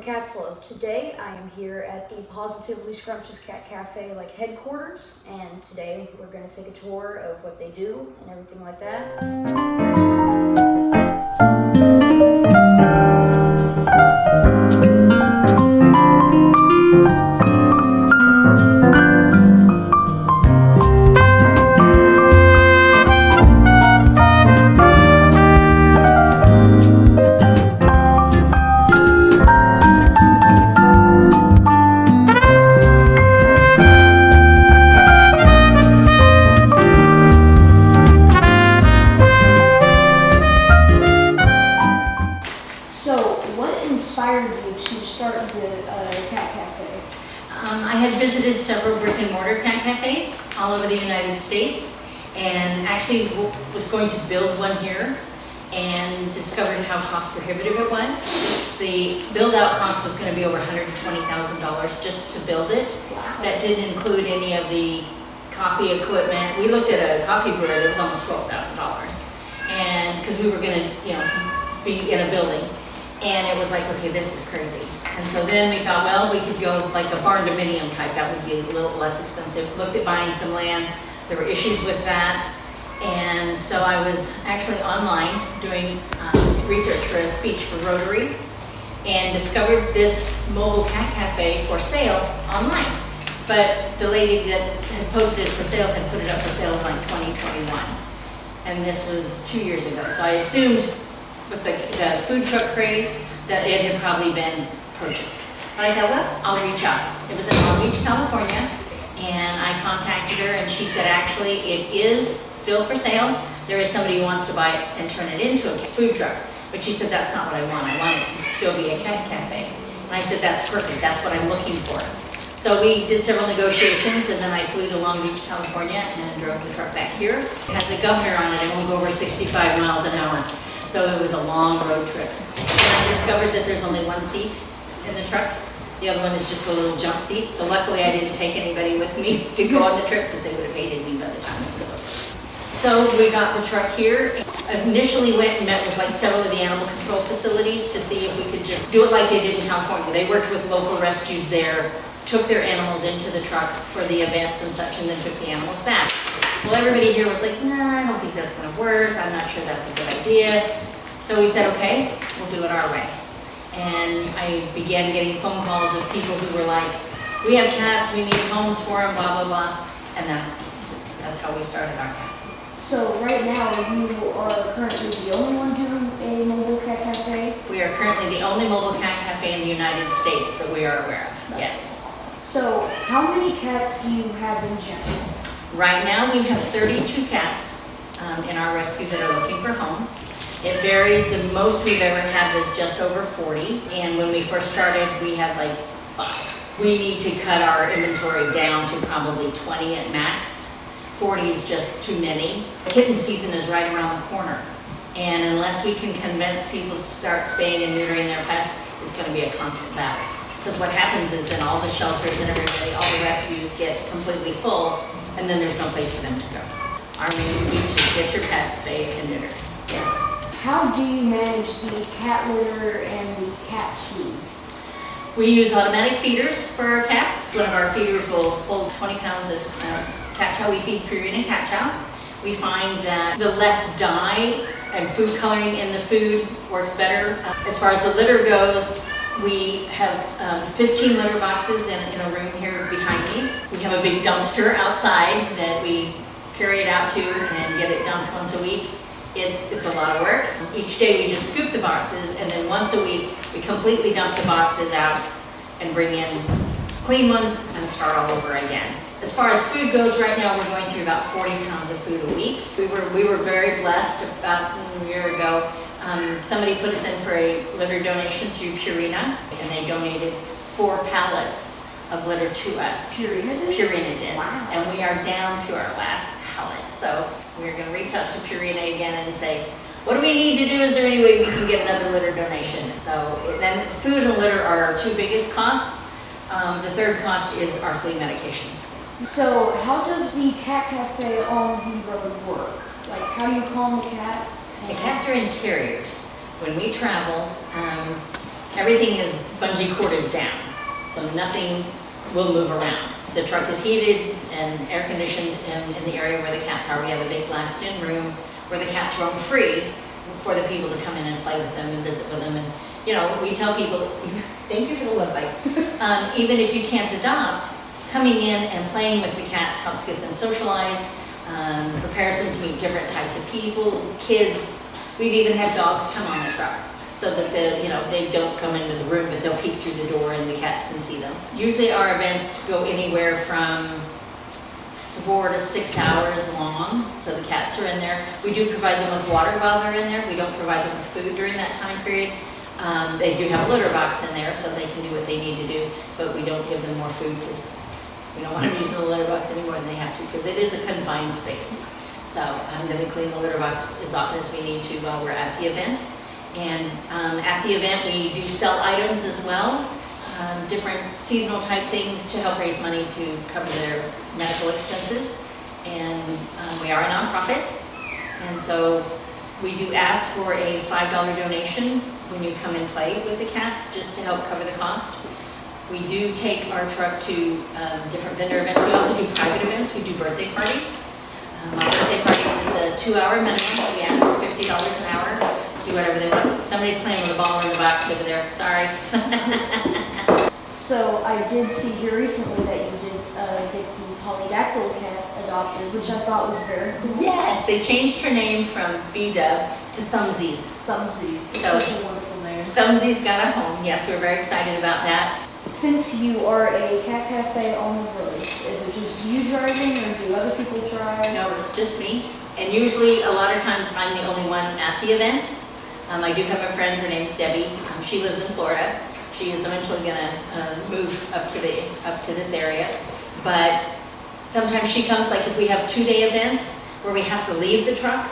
Cats Love. Today I am here at the Pawsotively Scrumptious Cat Cafe headquarters, and today we're going to take a tour of what they do and everything like that. So, what inspired you to start the cat cafe? I had visited several brick and mortar cat cafes all over the United States, and actually was going to build one here and discovered how cost prohibitive it was. The build out cost was going to be over $120,000 just to build it. Wow. That didn't include any of the coffee equipment. We looked at a coffee brewer that was almost $12,000, and because we were going to, be in a building. And it was like, okay, this is crazy. And so then we thought, well, we could go like a barn dominium type. That would be a little less expensive. Looked at buying some land. There were issues with that. And so I was actually online doing research for a speech for Rotary, and discovered this mobile cat cafe for sale online. But the lady that had posted it for sale had put it up for sale in like 2021. And this was 2 years ago. So I assumed with the food truck craze that it had probably been purchased. But I thought, well, I'll reach out. It was in Long Beach, California, and I contacted her, and she said, actually, it is still for sale. There is somebody who wants to buy it and turn it into a food truck. But she said, that's not what I want. I want it to still be a cat cafe. And I said, that's perfect. That's what I'm looking for. So we did several negotiations, and then I flew to Long Beach, California, and drove the truck back here. It has a governor on it. It won't go over 65 miles an hour. So it was a long road trip. And I discovered that there's only one seat in the truck. The other one is just a little jump seat. So luckily I didn't take anybody with me to go on the trip, because they would have hated me by the time it was over. So we got the truck here. Initially went and met with like several of the animal control facilities to see if we could just do it like they did in California. They worked with local rescues there, took their animals into the truck for the events and such, and then took the animals back. Well, everybody here was like, nah, I don't think that's going to work. I'm not sure that's a good idea. So we said, okay, we'll do it our way. And I began getting phone calls of people who were like, we have cats, we need homes for them, blah, blah, blah. And that's how we started our cats. So, right now, you are currently the only one doing a mobile cat cafe? We are currently the only mobile cat cafe in the United States that we are aware of, yes. So, how many cats do you have in general? Right now we have 32 cats in our rescue that are looking for homes. It varies. The most we've ever had was just over 40. And when we first started, we had like 5. We need to cut our inventory down to probably 20 at max. 40 is just too many. Kitten season is right around the corner. And unless we can convince people to start spaying and neutering their pets, it's going to be a constant battle. Because what happens is then all the shelters and everybody, all the rescues get completely full, and then there's no place for them to go. Our main speech is get your pet spayed and neutered. Yeah. How do you manage the cat litter and the cat feed? We use automatic feeders for our cats. One of our feeders will hold 20 pounds of cat chow. We feed Purina cat chow. We find that the less dye and food coloring in the food works better. As far as the litter goes, we have 15 litter boxes in a room here behind me. We have a big dumpster outside that we carry it out to and get it dumped once a week. It's a lot of work. Each day we just scoop the boxes, and then once a week we completely dump the boxes out and bring in clean ones and start all over again. As far as food goes, right now we're going through about 40 pounds of food a week. We were very blessed about a year ago. Somebody put us in for a litter donation through Purina, and they donated 4 pallets of litter to us. Purina did? Purina did. Wow. And we are down to our last pallet. So we're going to reach out to Purina again and say, what do we need to do? Is there any way we can get another litter donation? So then food and litter are our 2 biggest costs. The third cost is our flea medication. So how does the cat cafe on the road work? Like, how do you calm the cats? The cats are in carriers. When we travel, everything is bungee corded down, so nothing will move around. The truck is heated and air conditioned in the area where the cats are. We have a big glassed-in room where the cats roam free for the people to come in and play with them and visit with them. And you know, we tell people, thank you for the love bite. Even if you can't adopt, coming in and playing with the cats helps get them socialized, prepares them to meet different types of people, kids. We've even had dogs come on the truck, so that they don't come into the room, but they'll peek through the door and the cats can see them. Usually our events go anywhere from 4 to 6 hours long, so the cats are in there. We do provide them with water while they're in there. We don't provide them with food during that time period. They do have a litter box in there, so they can do what they need to do, but we don't give them more food because we don't want them using the litter box any more than they have to, because it is a confined space. So then we clean the litter box as often as we need to while we're at the event. And at the event, we do sell items as well, different seasonal type things to help raise money to cover their medical expenses. And we are a nonprofit, and so we do ask for a $5 donation when you come and play with the cats, just to help cover the cost. We do take our truck to different vendor events. We also do private events. We do birthday parties. Our birthday parties, it's a 2-hour minimum. We ask for $50 an hour. Do whatever they want. Somebody's playing with a ball in the box over there. Sorry. So I did see here recently that you did get the polydactyl cat adopted, which I thought was very cool. Yes, they changed her name from B-Dub to Thumbsies. Thumbsies. So, Such a wonderful name. Thumbsies got a home. Yes, we're very excited about that. Since you are a cat cafe on the road, is it just you driving or do other people drive? No, it's just me. And usually, a lot of times, I'm the only one at the event. I do have a friend, her name's Debbie. She lives in Florida. She is eventually gonna move up to this area. But sometimes she comes, like if we have 2-day events where we have to leave the truck,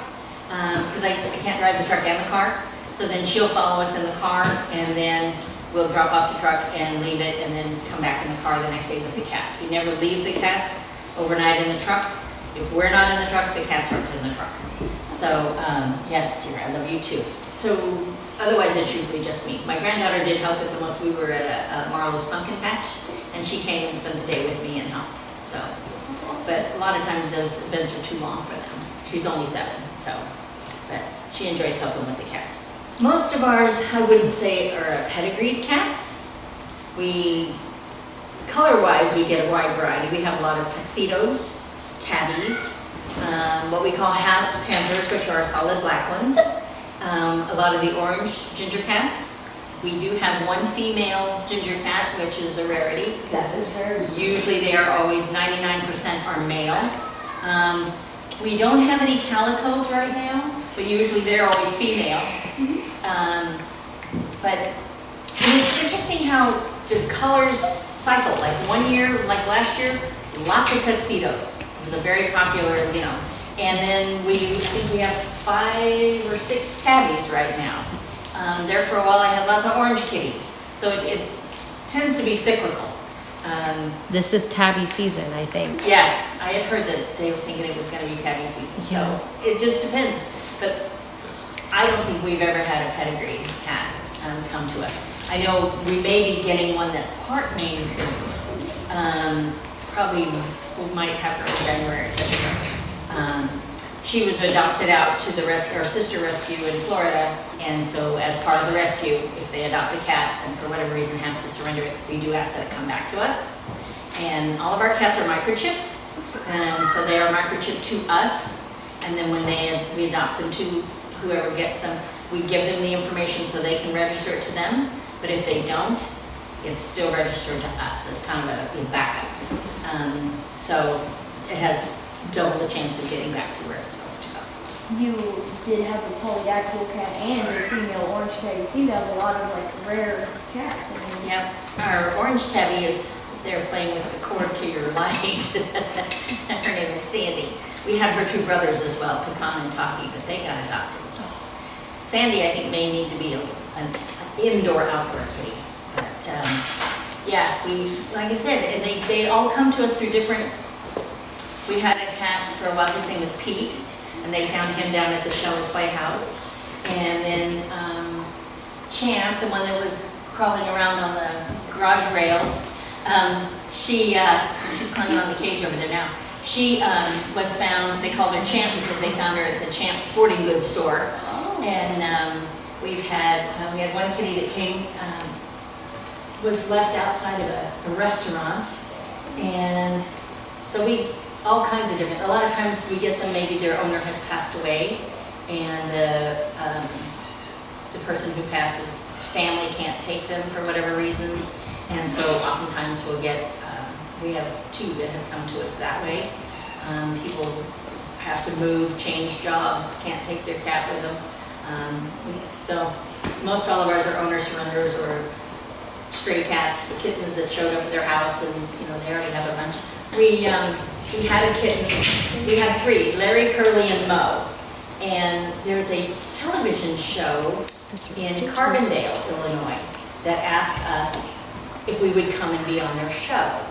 because I can't drive the truck and the car. So then she'll follow us in the car, and then we'll drop off the truck and leave it, and then come back in the car the next day with the cats. We never leave the cats overnight in the truck. If we're not in the truck, the cats aren't in the truck. So, yes, dear, I love you too. So, otherwise it's usually just me. My granddaughter did help with the most. We were at a Marlowe's pumpkin patch, and she came and spent the day with me and helped. So, but a lot of times those events are too long for them. She's only 7, so, but she enjoys helping with the cats. Most of ours, I wouldn't say, are pedigreed cats. Color-wise, we get a wide variety. We have a lot of tuxedos, tabbies, what we call house panthers, which are solid black ones. A lot of the orange ginger cats. We do have one female ginger cat, which is a rarity, because usually they are always 99% are male. We don't have any calicos right now, but usually they're always female. But it's interesting how the colors cycle. Like one year, like last year, lots of tuxedos. It was a very popular, And then I think we have 5 or 6 tabbies right now. There for a while I had lots of orange kitties. So it tends to be cyclical. This is tabby season, I think. Yeah, I had heard that they were thinking it was going to be tabby season. Yeah. So it just depends. But I don't think we've ever had a pedigree cat come to us. I know we may be getting one that's part Maine Coon. Probably we might have her in January. She was adopted out to our sister rescue in Florida, and so as part of the rescue, if they adopt a cat and for whatever reason have to surrender it, we do ask that it come back to us. And all of our cats are microchipped, and so they are microchipped to us, and then when we adopt them to whoever gets them, we give them the information so they can register it to them, but if they don't, it's still registered to us as kind of a backup. So it has double the chance of getting back to where it's supposed to go. You did have a polydactyl cat and a female orange cat. You seem to have a lot of rare cats. Yep, our orange tabby is there playing with the cord to your light. Her name is Sandy. We had her 2 brothers as well, Pecan and Toffee, but they got adopted. So Sandy, I think, may need to be an indoor-outdoor kitty. But yeah, like I said, and they all come to us through different. We had a cat for a while. His name was Pete, and they found him down at the Shell's Playhouse. And then Champ, the one that was crawling around on the garage rails. She's climbing on the cage over there now. She was found, they called her Champ because they found her at the Champ sporting goods store. Oh. And we had one kitty that came, was left outside of a restaurant. And so all kinds of different, a lot of times we get them, maybe their owner has passed away and the person who passes, family can't take them for whatever reasons. And so oftentimes we'll get, we have 2 that have come to us that way. People have to move, change jobs, can't take their cat with them. So most all of ours are owner surrenders or stray cats, the kittens that showed up at their house, and they already have a bunch. We had a kitten, we had 3, Larry, Curly, and Mo. And there's a television show in Carbondale, Illinois, that asked us if we would come and be on their show.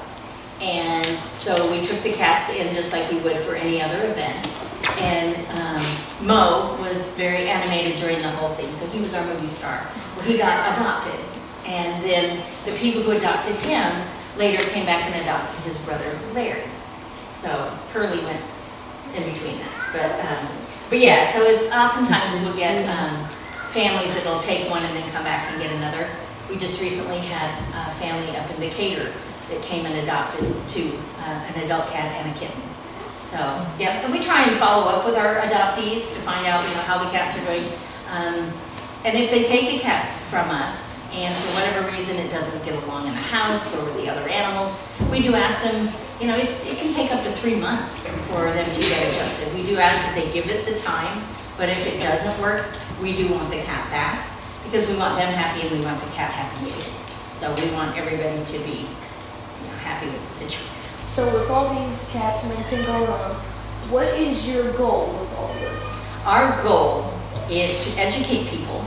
And so we took the cats in just like we would for any other event. And Mo was very animated during the whole thing, so he was our movie star. Well, he got adopted. And then the people who adopted him later came back and adopted his brother Larry. So Curly went in between that. But yeah, so it's oftentimes we'll get families that'll take one and then come back and get another. We just recently had a family up in Decatur that came and adopted 2, an adult cat and a kitten. So, yeah, and we try and follow up with our adoptees to find out, how the cats are doing. And if they take a cat from us, and for whatever reason it doesn't get along in the house or with the other animals, we do ask them, it can take up to 3 months for them to get adjusted. We do ask that they give it the time, but if it doesn't work, we do want the cat back because we want them happy and we want the cat happy too. So we want everybody to be happy with the situation. So with all these cats and everything going on, what is your goal with all this? Our goal is to educate people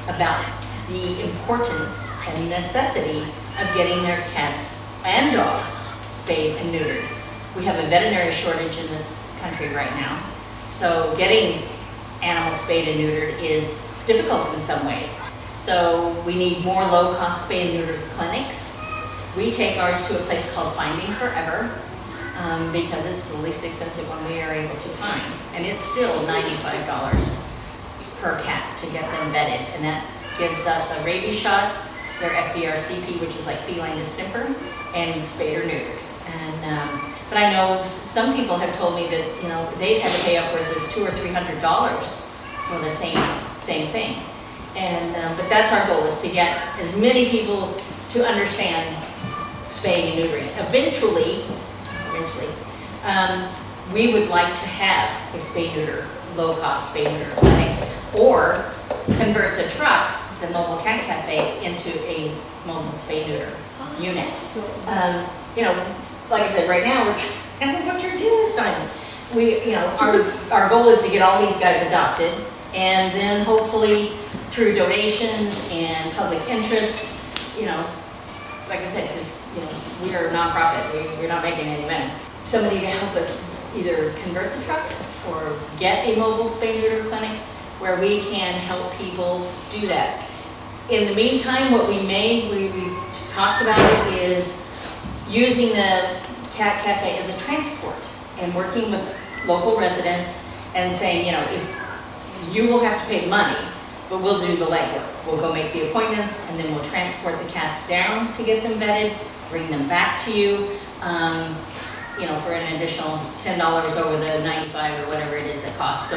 about the importance and necessity of getting their cats and dogs spayed and neutered. We have a veterinary shortage in this country right now, so getting animals spayed and neutered is difficult in some ways. So we need more low-cost spay and neuter clinics. We take ours to a place called Finding Forever because it's the least expensive one we are able to find. And it's still $95 per cat to get them vetted. And that gives us a rabies shot, their FVRCP, which is like feline distemper, and spayed or neutered. And, but I know some people have told me that, they've had to pay upwards of $200 or $300 for the same thing. And, but that's our goal, is to get as many people to understand spaying and neutering. Eventually, we would like to have a spay-neuter, low-cost spay-neuter clinic, or convert the truck, the mobile cat cafe, into a mobile spay-neuter unit. Like I said, right now we're going to put your deal assignment. Our goal is to get all these guys adopted, and then hopefully through donations and public interest, like I said, because we are a nonprofit, we're not making any money. Somebody to help us either convert the truck or get a mobile spay-neuter clinic where we can help people do that. In the meantime, what we've talked about it is using the cat cafe as a transport and working with local residents and saying, if you will have to pay money, but we'll do the legwork. We'll go make the appointments, and then we'll transport the cats down to get them vetted, bring them back to you, for an additional $10 over the $95 or whatever it is that costs. So,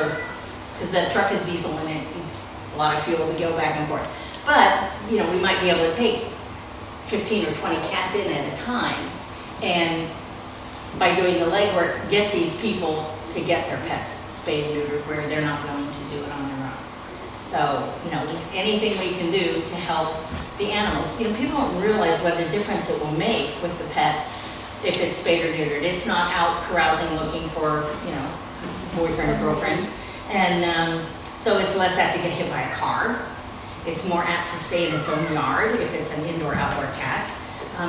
because the truck is diesel and it needs a lot of fuel to go back and forth. But, we might be able to take 15 or 20 cats in at a time, and by doing the legwork, get these people to get their pets spayed and neutered where they're not willing to do it on their own. So, anything we can do to help the animals. People don't realize what a difference it will make with the pet if it's spayed or neutered. It's not out carousing looking for, boyfriend or girlfriend. And so it's less apt to get hit by a car. It's more apt to stay in its own yard if it's an indoor-outdoor cat.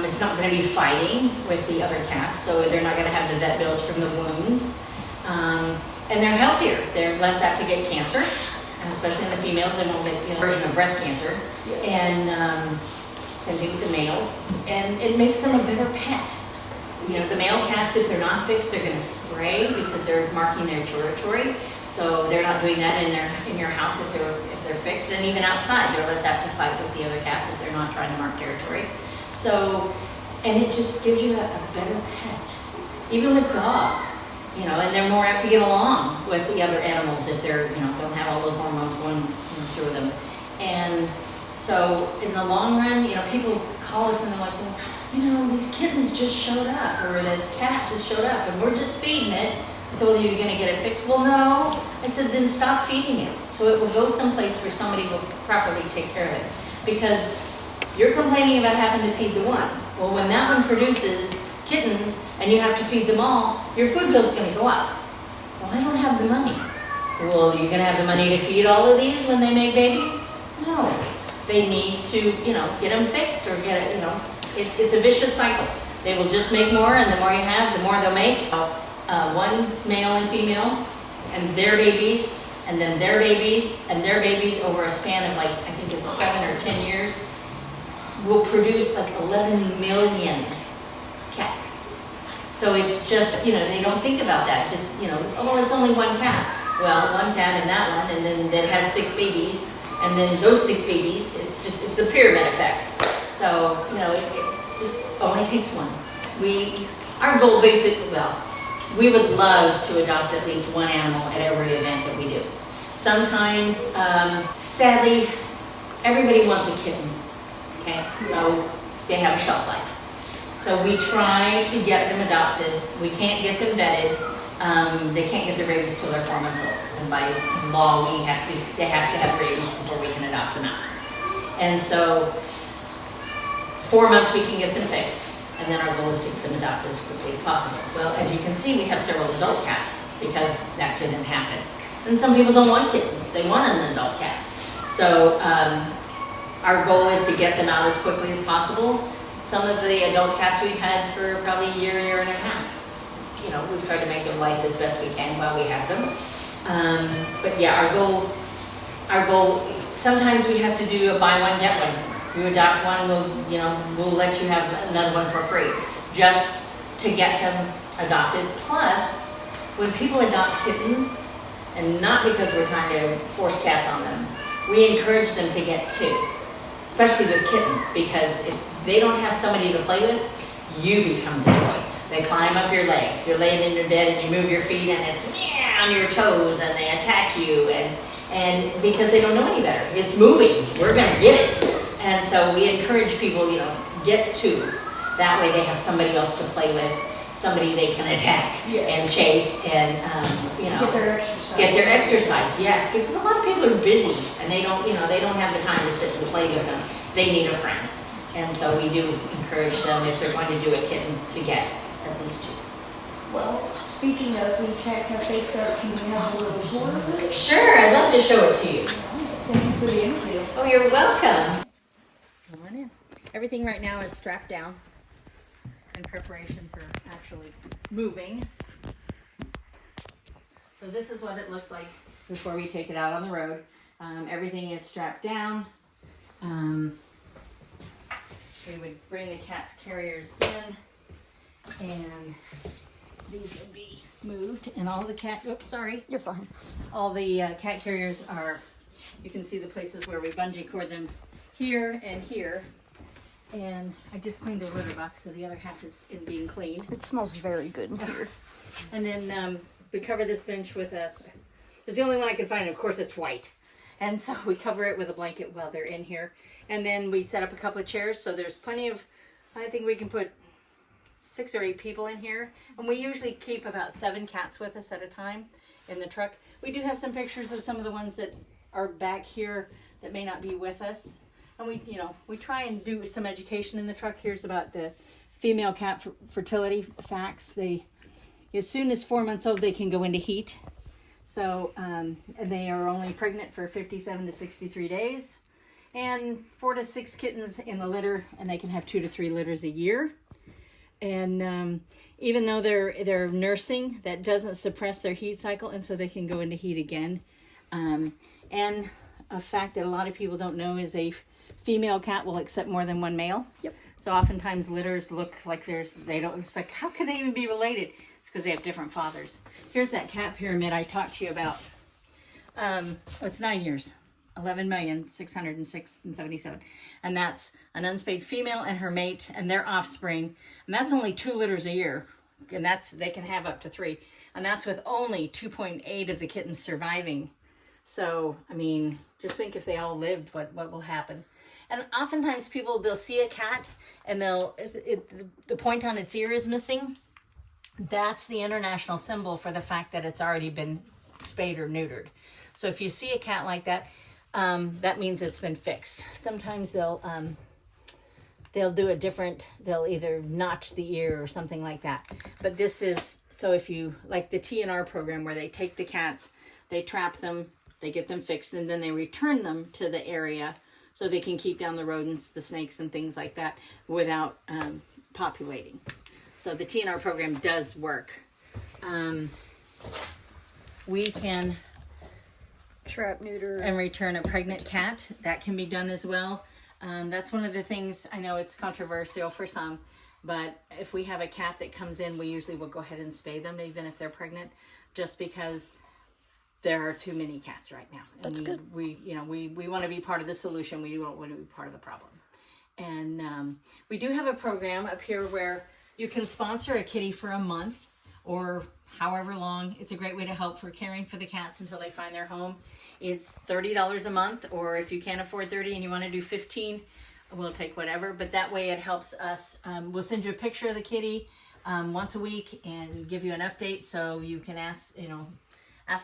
It's not going to be fighting with the other cats, so they're not going to have the vet bills from the wounds. And they're healthier. They're less apt to get cancer. Especially in the females, they won't get version of breast cancer. And same thing with the males, and it makes them a better pet. You know, the male cats, if they're not fixed, they're going to spray because they're marking their territory. So they're not doing that in your house if they're fixed, and even outside, they're less apt to fight with the other cats if they're not trying to mark territory. So, and it just gives you a better pet. Even with dogs, you know, and they're more apt to get along with the other animals if they're, you know, don't have all those hormones going through them. And so in the long run, you know, people call us and they're like, well, you know, these kittens just showed up, or this cat just showed up, and we're just feeding it. So well, you're going to get it fixed? Well, no. I said, then stop feeding it. So it will go someplace where somebody will properly take care of it. Because you're complaining about having to feed the one. Well, when that one produces kittens and you have to feed them all, your food bill's going to go up. Well, I don't have the money. Well, you're going to have the money to feed all of these when they make babies? No. They need to, you know, get them fixed or get it, you know. It's a vicious cycle. They will just make more, and the more you have, the more they'll make. One male and female, and their babies, and then their babies, and their babies over a span of like, I think it's 7 or 10 years, will produce like 11 million cats. So it's just, you know, they don't think about that. Just, you know, oh, well, it's only one cat. Well, one cat and that one, and then that has 6 babies, and then those 6 babies, it's a pyramid effect. So, you know, it just only takes one. Our goal basically, well, we would love to adopt at least one animal at every event that we do. Sometimes, sadly, everybody wants a kitten, okay? So they have a shelf life. So we try to get them adopted. We can't get them vetted. They can't get their babies till they're 4 months old. And by law, they have to have babies before we can adopt them out. And so 4 months we can get them fixed. And then our goal is to get them adopted as quickly as possible. Well, as you can see, we have several adult cats because that didn't happen. And some people don't want kittens. They want an adult cat. So our goal is to get them out as quickly as possible. Some of the adult cats we've had for probably a year and a half. You know, we've tried to make their life as best we can while we have them. But yeah, our goal, sometimes we have to do a buy one, get one. You adopt one, we'll let you have another one for free, just to get them adopted. Plus, when people adopt kittens, and not because we're trying to force cats on them, we encourage them to get 2, especially with kittens, because if they don't have somebody to play with, you become the joy. They climb up your legs, you're laying in your bed and you move your feet and it's on your toes and they attack you, and because they don't know any better. It's moving, we're gonna get it. And so we encourage people, you know, get 2. That way they have somebody else to play with, somebody they can attack and chase and, you know, get their exercise. Yes, because a lot of people are busy and they don't have the time to sit and play with them. They need a friend. And so we do encourage them, if they're going to do a kitten, to get at least 2. Well, speaking of the Cat Cafe truck, can we have a little tour of it? Sure, I'd love to show it to you. Thank you for the interview. Oh, you're welcome. Come on in. Everything right now is strapped down in preparation for actually moving. So this is what it looks like before we take it out on the road. Everything is strapped down. We would bring the cat's carriers in, and these would be moved, and all the cat, oops, sorry. You're fine. All the cat carriers are, you can see the places where we bungee cord them here and here. And I just cleaned the litter box, so the other half is being cleaned. It smells very good in here. And then we cover this bench with it's the only one I could find, and of course it's white. And so we cover it with a blanket while they're in here. And then we set up a couple of chairs, so there's plenty of, I think we can put 6 or 8 people in here. And we usually keep about 7 cats with us at a time in the truck. We do have some pictures of some of the ones that are back here that may not be with us. And we try and do some education in the truck. Here's about the female cat fertility facts. As soon as 4 months old, they can go into heat. So, and they are only pregnant for 57 to 63 days. And 4 to 6 kittens in the litter, and they can have 2 to 3 litters a year. And even though they're nursing, that doesn't suppress their heat cycle, and so they can go into heat again. And a fact that a lot of people don't know is they female cat will accept more than one male. Yep. So oftentimes litters look like it's like, how can they even be related? It's because they have different fathers. Here's that cat pyramid I talked to you about. It's 9 years. 11,606,077, and that's an unspayed female and her mate and their offspring, and that's only 2 litters a year, and they can have up to 3, and that's with only 2.8 of the kittens surviving. So I mean, just think if they all lived, what will happen. And oftentimes they'll see a cat and the point on its ear is missing. That's the international symbol for the fact that it's already been spayed or neutered. So if you see a cat like that, that means it's been fixed. Sometimes they'll do a different, they'll either notch the ear or something like that. But this is, so if you, like the TNR program where they take the cats, they trap them, they get them fixed, and then they return them to the area so they can keep down the rodents, the snakes, and things like that without populating. So the TNR program does work. We can Trap, neuter, and return a pregnant cat. That can be done as well. That's one of the things, I know it's controversial for some, but if we have a cat that comes in, we usually will go ahead and spay them, even if they're pregnant, just because there are too many cats right now. And That's good. We want to be part of the solution. We don't want to be part of the problem. And we do have a program up here where you can sponsor a kitty for a month or however long. It's a great way to help for caring for the cats until they find their home. It's $30 a month, or if you can't afford 30 and you want to do 15, we'll take whatever. But that way it helps us. We'll send you a picture of the kitty once a week and give you an update, so you can ask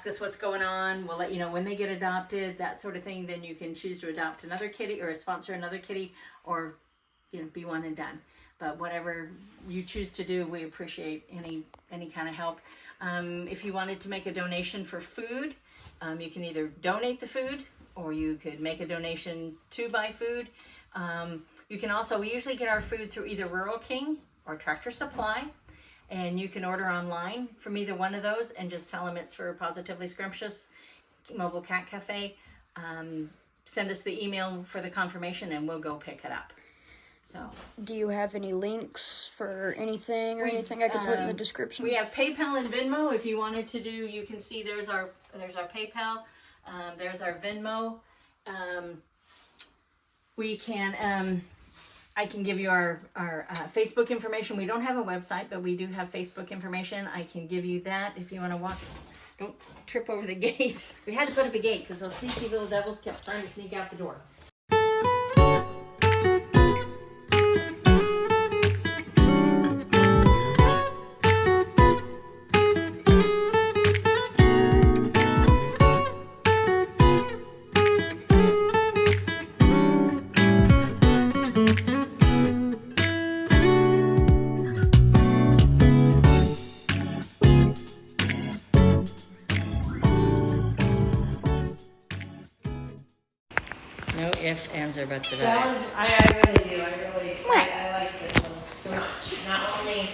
us what's going on. We'll let you know when they get adopted, that sort of thing. Then you can choose to adopt another kitty or sponsor another kitty, or be one and done. But whatever you choose to do, we appreciate any kind of help. If you wanted to make a donation for food, you can either donate the food, or you could make a donation to buy food. You can also, we usually get our food through either Rural King or Tractor Supply, and you can order online from either one of those and just tell them it's for Pawsotively Scrumptious Mobile Cat Cafe. Send us the email for the confirmation and we'll go pick it up. So, do you have any links for anything or anything I could put in the description? We have PayPal and Venmo. If you wanted to do, you can see there's our PayPal, there's our Venmo. We can, I can give you our Facebook information. We don't have a website, but we do have Facebook information. I can give you that if you want to walk. Don't trip over the gate. We had to put up a gate because those sneaky little devils kept trying to sneak out the door. No ifs, ands, or buts about it. I really do. I like this one so much. Not only